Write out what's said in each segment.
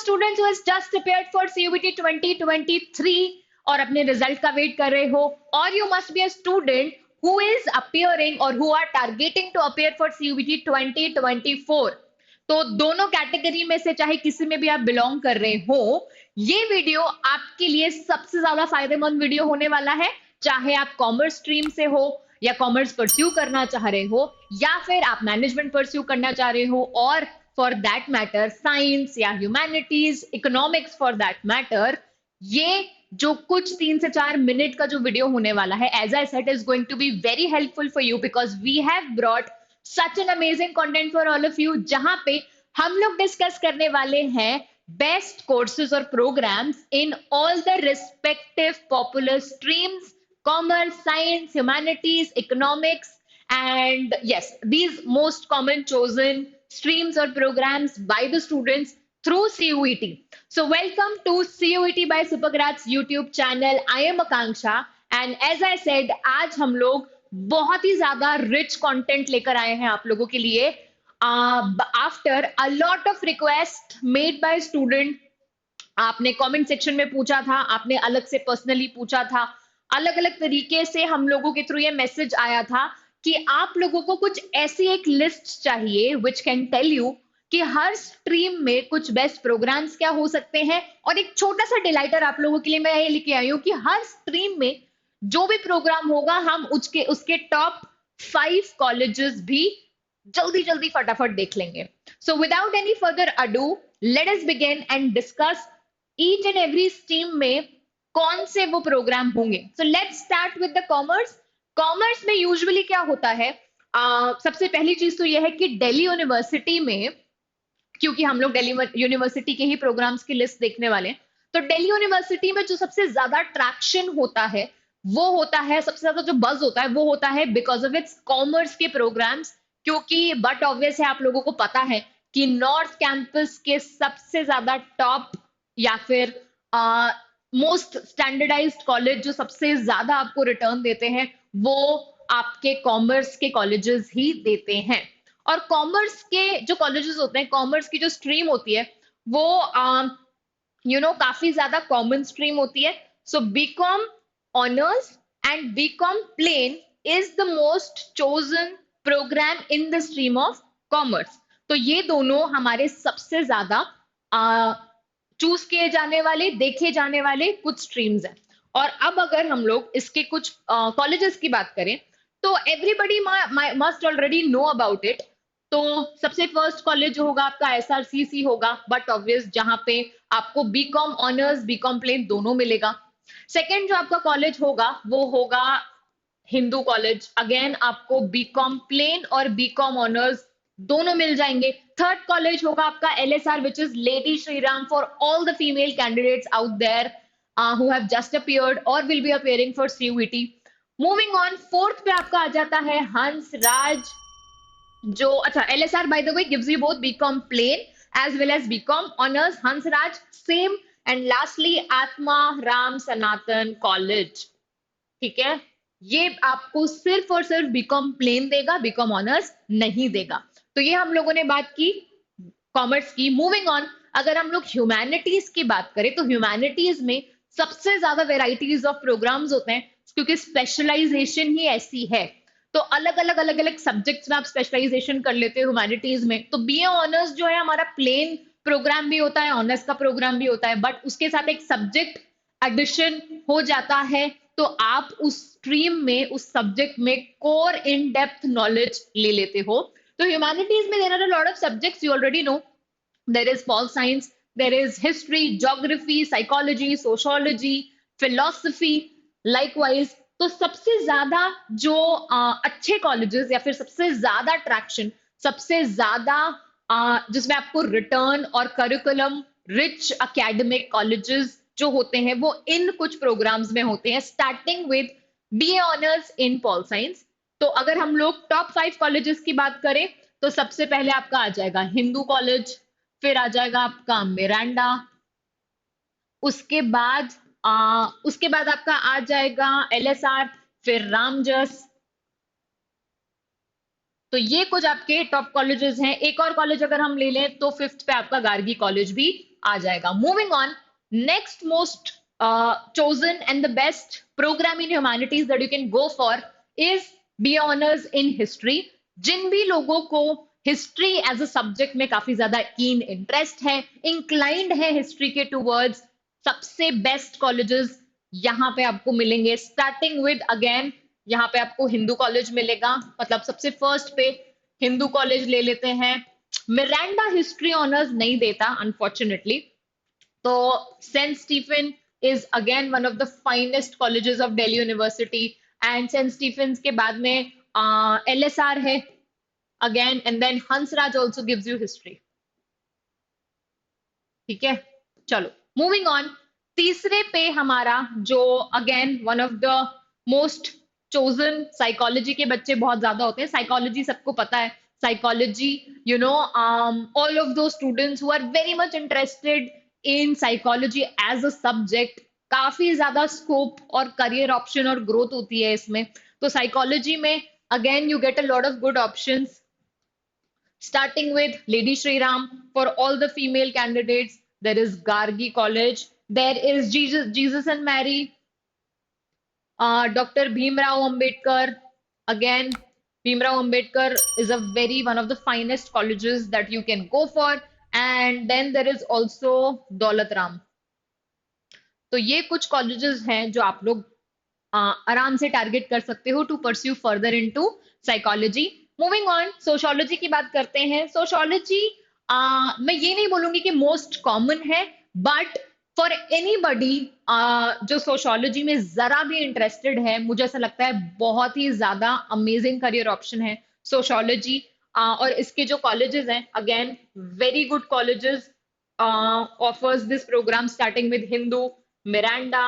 Students who has just prepared for CUET 2023 और अपने result का वेट कर रहे हो, और you must be a student who is appearing or who are targeting to appear for CUET 2024। तो दोनों कैटेगरी में से चाहे किसी में भी आप बिलोंग कर रहे हो, ये वीडियो आपके लिए सबसे ज्यादा फायदेमंद वीडियो होने वाला है। चाहे आप कॉमर्स स्ट्रीम से हो या कॉमर्स परस्यू करना चाह रहे हो, या फिर आप मैनेजमेंट परस्यू करना चाह रहे हो, और फॉर दैट मैटर साइंस या humanities, economics for that matter, ये जो कुछ 3 से 4 मिनट का जो वीडियो होने वाला है, as I said, is going to be very helpful for you because we have brought such an amazing content for all of you, जहां पे हम लोग डिस्कस करने वाले हैं बेस्ट कोर्सेज और programmes in all the respective popular streams, commerce, science, humanities, economics, and yes, these most common chosen streams or programs by the students through CUET. So welcome to CUET by Supergrads YouTube channel. I am Akanksha and as I said, आज हम लोग बहुत ही ज्यादा rich content लेकर आए हैं आप लोगों के लिए after a lot of requests made by student। आपने कमेंट सेक्शन में पूछा था, आपने अलग से पर्सनली पूछा था, अलग अलग तरीके से हम लोगों के थ्रू ये मैसेज आया था कि आप लोगों को कुछ ऐसी एक लिस्ट चाहिए विच कैन टेल यू कि हर स्ट्रीम में कुछ बेस्ट प्रोग्राम्स क्या हो सकते हैं। और एक छोटा सा डिलाइटर आप लोगों के लिए मैं ये लेके आई हूँ कि हर स्ट्रीम में जो भी प्रोग्राम होगा हम उसके टॉप 5 कॉलेजेस भी जल्दी जल्दी फटाफट देख लेंगे। So without any further ado, let us begin and discuss each and every stream में कौन से वो प्रोग्राम होंगे। So let's start with the commerce. Commerce में यूजुअली क्या होता है, सबसे पहली चीज तो यह है कि दिल्ली यूनिवर्सिटी में, क्योंकि हम लोग दिल्ली यूनिवर्सिटी के ही प्रोग्राम्स की लिस्ट देखने वाले हैं, तो दिल्ली यूनिवर्सिटी में जो सबसे ज्यादा ट्रैक्शन होता है वो होता है, सबसे ज्यादा जो बज होता है वो होता है बिकॉज ऑफ इट्स कॉमर्स के प्रोग्राम्स। क्योंकि बट ऑब्वियस है, आप लोगों को पता है कि नॉर्थ कैंपस के सबसे ज्यादा टॉप या फिर मोस्ट स्टैंडर्डाइज्ड कॉलेज जो सबसे ज्यादा आपको रिटर्न देते हैं वो आपके कॉमर्स के कॉलेजेस ही देते हैं। और कॉमर्स के जो कॉलेजेस होते हैं, कॉमर्स की जो स्ट्रीम होती है वो काफी ज्यादा कॉमन स्ट्रीम होती है। So BCom honours and BCom plain is the most chosen program in the stream of commerce. तो ये दोनों हमारे सबसे ज्यादा चूज किए जाने वाले, देखे जाने वाले कुछ स्ट्रीम्स हैं। और अब अगर हम लोग इसके कुछ कॉलेजेस की बात करें तो everybody must already know about it. तो सबसे फर्स्ट कॉलेज जो होगा आपका SRCC होगा, बट ऑब्वियस, जहां पे आपको बीकॉम ऑनर्स, बीकॉम प्लेन दोनों मिलेगा। सेकेंड जो आपका कॉलेज होगा वो होगा हिंदू कॉलेज, अगेन आपको बीकॉम प्लेन और बीकॉम ऑनर्स दोनों मिल जाएंगे। थर्ड कॉलेज होगा आपका LSR which is Lady Shriram for all the female candidates out there who have just appeared or will be appearing for CUET. Moving on, fourth पे आपका आ जाता है हंस राज, जो अच्छा LSR by the way gives you both BCom plain as well as BCom honors, Hans Raj same, and lastly आत्मा राम सनातन college. ठीक है, ये आपको सिर्फ और सिर्फ बीकॉम प्लेन देगा, बीकॉम ऑनर्स नहीं देगा। तो ये हम लोगों ने बात की कॉमर्स की। मूविंग ऑन, अगर हम लोग ह्यूमैनिटीज की बात करें तो ह्यूमैनिटीज में सबसे ज्यादा वेराइटीज ऑफ प्रोग्राम्स होते हैं क्योंकि स्पेशलाइजेशन ही ऐसी है। तो अलग अलग सब्जेक्ट्स में आप स्पेशलाइजेशन कर लेते हो ह्यूमैनिटीज में। तो BA ऑनर्स जो है हमारा प्लेन प्रोग्राम भी होता है, ऑनर्स का प्रोग्राम भी होता है, बट उसके साथ एक सब्जेक्ट एडिशन हो जाता है। तो आप उस स्ट्रीम में, उस सब्जेक्ट में कोर इन डेप्थ नॉलेज ले लेते हो। तो ह्यूमैनिटीज में there are a lot of subjects, you already know. There is pol science, there is history, geography, psychology, sociology, philosophy, likewise। तो सबसे ज्यादा जो अच्छे कॉलेजेस या फिर सबसे ज्यादा ट्रैक्शन, सबसे ज्यादा जिसमें आपको रिटर्न और करिकुलम रिच एकेडमिक कॉलेजेस जो होते हैं वो इन कुछ प्रोग्राम्स में होते हैं, starting with BA honours in pol science. तो अगर हम लोग टॉप 5 कॉलेजेस की बात करें तो सबसे पहले आपका आ जाएगा हिंदू कॉलेज, फिर आ जाएगा आपका मिरांडा, उसके बाद आपका आ जाएगा LSR, फिर रामजस। तो ये कुछ आपके टॉप कॉलेजेस हैं। एक और कॉलेज अगर हम ले लें तो फिफ्थ पे आपका गार्गी कॉलेज भी आ जाएगा. Moving on, next most chosen and the best program in humanities that you can go for is BA Honors in History. जिन भी लोगों को हिस्ट्री एज अ सब्जेक्ट में काफी ज्यादा कीन इंटरेस्ट है, इंक्लाइंड है हिस्ट्री के टूवर्ड्स, सबसे बेस्ट कॉलेजेस यहाँ पे आपको मिलेंगे. स्टार्टिंग विद अगेन यहाँ पे आपको हिंदू कॉलेज मिलेगा, मतलब सबसे फर्स्ट पे हिंदू कॉलेज ले लेते हैं. मिरांडा हिस्ट्री ऑनर्स नहीं देता अनफॉर्चुनेटली, तो Saint Stephen is again one of the finest colleges of Delhi University, and St. Stephen's के बाद में LSR है again, and then Hansraj also gives you history. ठीक है, चलो मूविंग ऑन. तीसरे पे हमारा जो again one of the most chosen, psychology के बच्चे बहुत ज्यादा होते हैं. साइकोलॉजी सबको पता है, psychology you know all of those students who are very much interested in psychology as a subject, काफी ज्यादा स्कोप और करियर ऑप्शन और ग्रोथ होती है इसमें. तो साइकोलॉजी में again you get a lot of good options, starting with Lady Shri Ram. For all the female candidates, there is Gargi College, there is Jesus and Mary, Dr. Bhimrao Ambedkar. Again, Bhimrao Ambedkar is a very one of the finest colleges that you can go for. And then there is also Daulat Ram. तो ये कुछ colleges हैं जो आप लोग आराम से target कर सकते हो to pursue further into psychology. Moving on, sociology की बात करते हैं. सोशियोलॉजी मैं ये नहीं बोलूंगी कि मोस्ट कॉमन है, बट फॉर एनीबडी जो सोशियोलॉजी में जरा भी इंटरेस्टेड है, मुझे ऐसा लगता है बहुत ही ज्यादा अमेजिंग करियर ऑप्शन है सोशियोलॉजी. और इसके जो कॉलेजेस हैं, again very good colleges offers this programme, starting with Hindu, Miranda,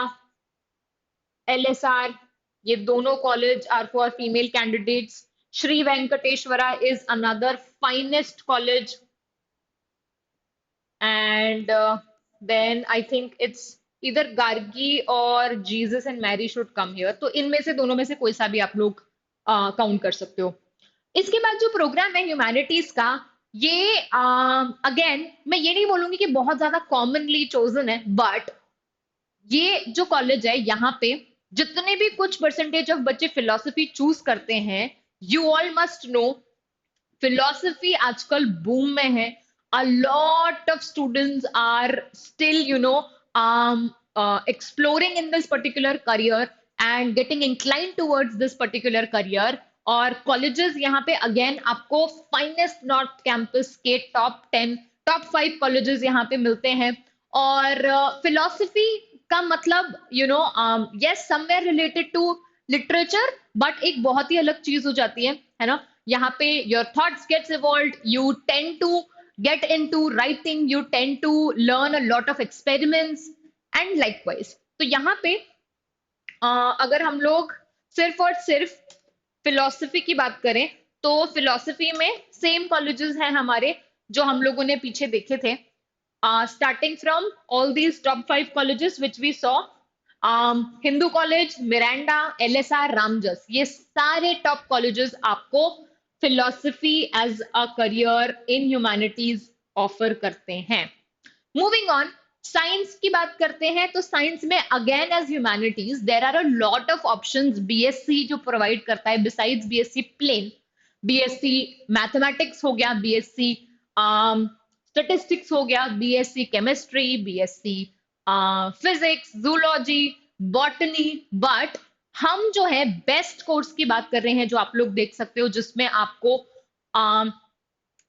LSR. ये दोनों college are for female candidates. Sri Venkateshwara is another finest college, and then I think it's either Gargi or Jesus and Mary should come here. तो इनमें से दोनों में से कोई सा भी आप लोग काउंट कर सकते हो. इसके बाद जो प्रोग्राम है ह्यूमैनिटीज का, ये अगेन मैं ये नहीं बोलूंगी कि बहुत ज्यादा कॉमनली चोजन है, बट ये जो कॉलेज है यहाँ पे जितने भी कुछ परसेंटेज ऑफ बच्चे फिलोसफी चूज करते हैं, you all must know philosophy आजकल बूम में है. A lot of students are still exploring in this particular career and getting inclined towards this particular career. और colleges यहाँ पे again आपको finest North Campus के top 5 colleges यहाँ पे मिलते हैं. और philosophy का मतलब yes, somewhere related to literature, but एक बहुत ही अलग चीज हो जाती है ना. यहाँ पे your thoughts gets evolved, you tend to get into writing, you tend to learn a lot of experiments and likewise. तो यहाँ पे अगर हम लोग सिर्फ और सिर्फ फिलोसफी की बात करें, तो फिलोसफी में सेम कॉलेजेस हैं हमारे जो हम लोगों ने पीछे देखे थे, starting from all these top 5 colleges which we saw. Hindu college, Miranda, LSR, Ramjas, ये सारे टॉप कॉलेजेस आपको philosophy as a career in humanities offer करते हैं. मूविंग ऑन, साइंस की बात करते हैं. तो साइंस में again as humanities there are a lot of options. BSc जो प्रोवाइड करता है, besides BSc plain, BSc mathematics हो गया, BSc स्टेटिस्टिक्स हो गया, BSc chemistry, BSc physics, zoology, botany. But हम जो है बेस्ट कोर्स की बात कर रहे हैं जो आप लोग देख सकते हो, जिसमें आपको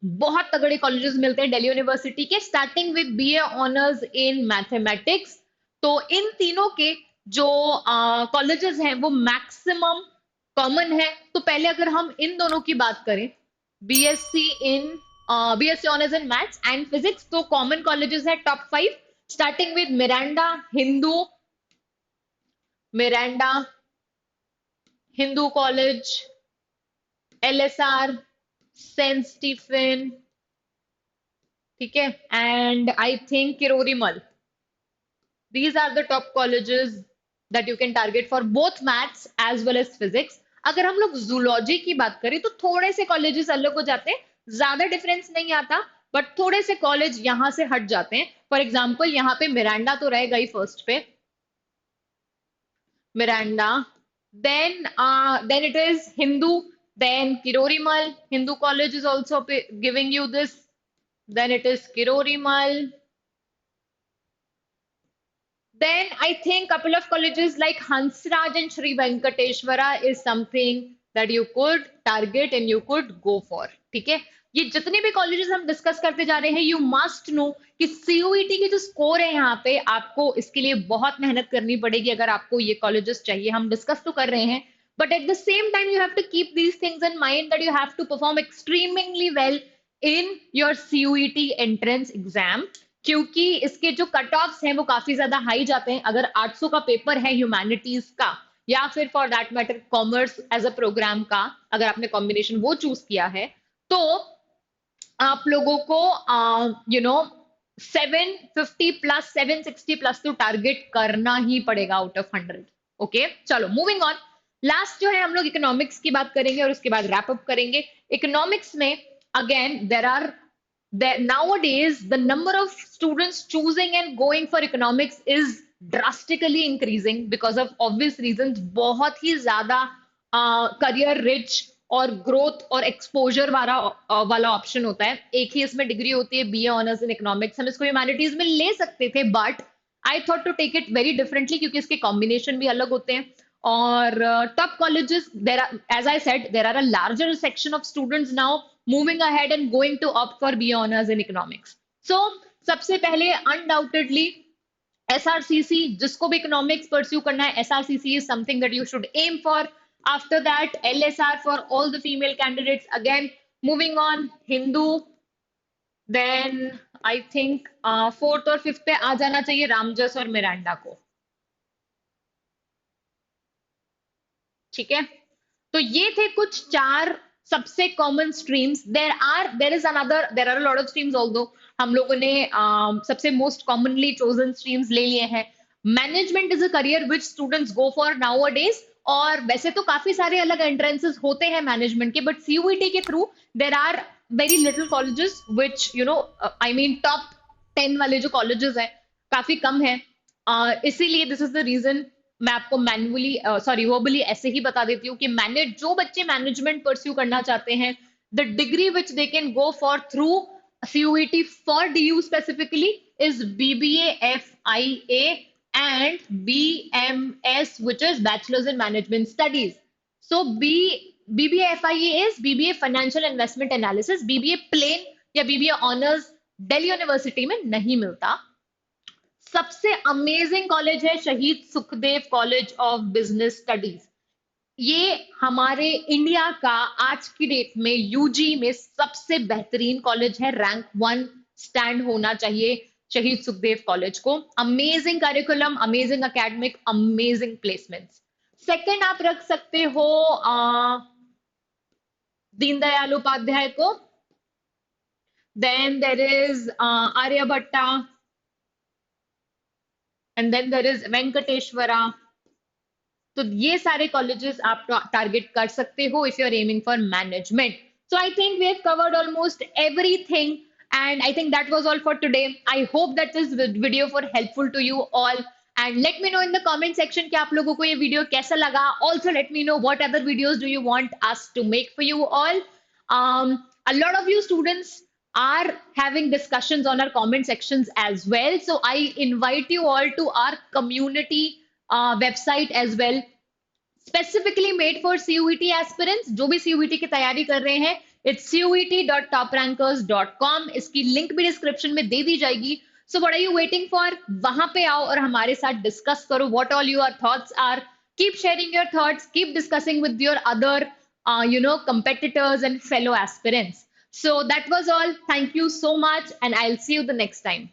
बहुत तगड़े कॉलेजेस मिलते हैं दिल्ली यूनिवर्सिटी के, starting with BA honours in mathematics. तो इन तीनों के जो कॉलेजेस हैं वो मैक्सिमम कॉमन है. तो पहले अगर हम इन दोनों की बात करें, BSc honours in maths and physics, तो कॉमन कॉलेजेस है top 5, starting with Miranda, Hindu College, LSR, St. Stephen, ठीक है, and I think Kirori Mal. These are the top colleges that you can target for both maths as well as physics. अगर हम लोग zoology की बात करें तो थोड़े से कॉलेजेस अलग हो जाते हैं, ज्यादा डिफरेंस नहीं आता, बट थोड़े से कॉलेज यहाँ से हट जाते हैं. फॉर एग्जाम्पल यहाँ पे मिरांडा तो रहेगा ही फर्स्ट पे, Miranda. Then it is Hindu. Then Kirorimal. Hindu College is also giving you this. Then it is Kirorimal. Then I think couple of colleges like Hansraj and Sri Venkateshwara is something that you could target and you could go for. ठीक है, ये जितने भी colleges हम discuss करते जा रहे हैं, यू मस्ट नो कि सीयूईटी की जो स्कोर है यहाँ पे, आपको इसके लिए बहुत मेहनत करनी पड़ेगी अगर आपको ये कॉलेजेस चाहिए. हम डिस्कस तो कर रहे हैं, but at the same time you have to keep these things in mind that you have to perform extremely well in your CUET entrance exam, क्योंकि इसके जो कट ऑफ्स हैं वो काफी ज्यादा हाई जाते हैं. अगर 800 का पेपर है ह्यूमैनिटीज का, या फिर for that matter commerce as a programme का, अगर आपने कॉम्बिनेशन वो चूज किया है, तो आप लोगों को 750 प्लस 760 प्लस तो टारगेट करना ही पड़ेगा आउट ऑफ 100. ओके, चलो मूविंग ऑन. लास्ट जो है हम लोग इकोनॉमिक्स की बात करेंगे और उसके बाद रैप अप करेंगे. इकोनॉमिक्स में again nowadays the number of students choosing and going for economics is drastically increasing because of obvious reasons. बहुत ही ज्यादा करियर रिच और ग्रोथ और एक्सपोजर वाला ऑप्शन होता है. एक ही इसमें डिग्री होती है, बीए ऑनर्स इन इकोनॉमिक्स. हम इसको ह्यूमैनिटीज में ले सकते थे, but I thought to take it very differently क्योंकि इसके कॉम्बिनेशन भी अलग होते हैं. और top colleges, as I said, there are a larger section of students now moving ahead and going to opt for BA honors in economics. So सबसे पहले undoubtedly SRCC, जिसको भी economics pursue करना है, SRCC is something that you should aim for. After that, LSR for all the female candidates. Again, moving on, Hindu. Then I think fourth और fifth पे आ जाना चाहिए रामजस और मिरांडा को. ठीक है, तो ये थे कुछ 4 सबसे common streams. There are lot of streams, although हम लोगों ने सबसे मोस्ट कॉमनली चोजन स्ट्रीम्स ले लिए हैं. Management is a career which students go for now a days, और वैसे तो काफी सारे अलग एंट्रेंसेस होते हैं मैनेजमेंट के, बट सीयूईटी के through there are very little colleges which I mean top 10 वाले जो कॉलेजेस हैं काफी कम है. इसीलिए दिस इज द रीजन मैं आपको वर्बली ऐसे ही बता देती हूँ कि जो बच्चे मैनेजमेंट परस्यू करना चाहते हैं, the degree which they can go for through CUET for DU specifically is BBA FIA and BMS, which is Bachelor's in Management Studies. So BBA FIA is BBA Financial Investment Analysis. BBA plain या BBA Honors Delhi university में नहीं मिलता. सबसे amazing college है शहीद Sukhdev college of business studies. ये हमारे India का आज की डेट में यूजी में सबसे बेहतरीन कॉलेज है. रैंक 1 स्टैंड होना चाहिए शहीद सुखदेव कॉलेज को. Amazing curriculum, amazing academic, amazing placements. Second आप रख सकते हो दीनदयाल उपाध्याय को. Then there is Aryabhatta, and then there is Venkateshwara. तो ये सारे कॉलेजेस आप टारगेट कर सकते हो if you are aiming for management. So I think we have covered almost everything, and I think that was all for today. I hope that this video was helpful to you all, and let me know in the comment section कि आप लोगों को ये video कैसा लगा. Also let me know what other videos do you want us to make for you all. A lot of you students are having discussions on our comment sections as well, so I invite you all to our community website as well, specifically made for CUET aspirants. जो भी CUET की तैयारी कर रहे हैं, it's cuet.toprankers.com. इसकी link भी description में दे दी जाएगी. So what are you waiting for? वहां पे आओ और हमारे साथ डिस्कस करो what all your thoughts are. Keep sharing your thoughts, keep discussing with your other competitors and fellow aspirants. So that was all. Thank you so much, and I'll see you the next time.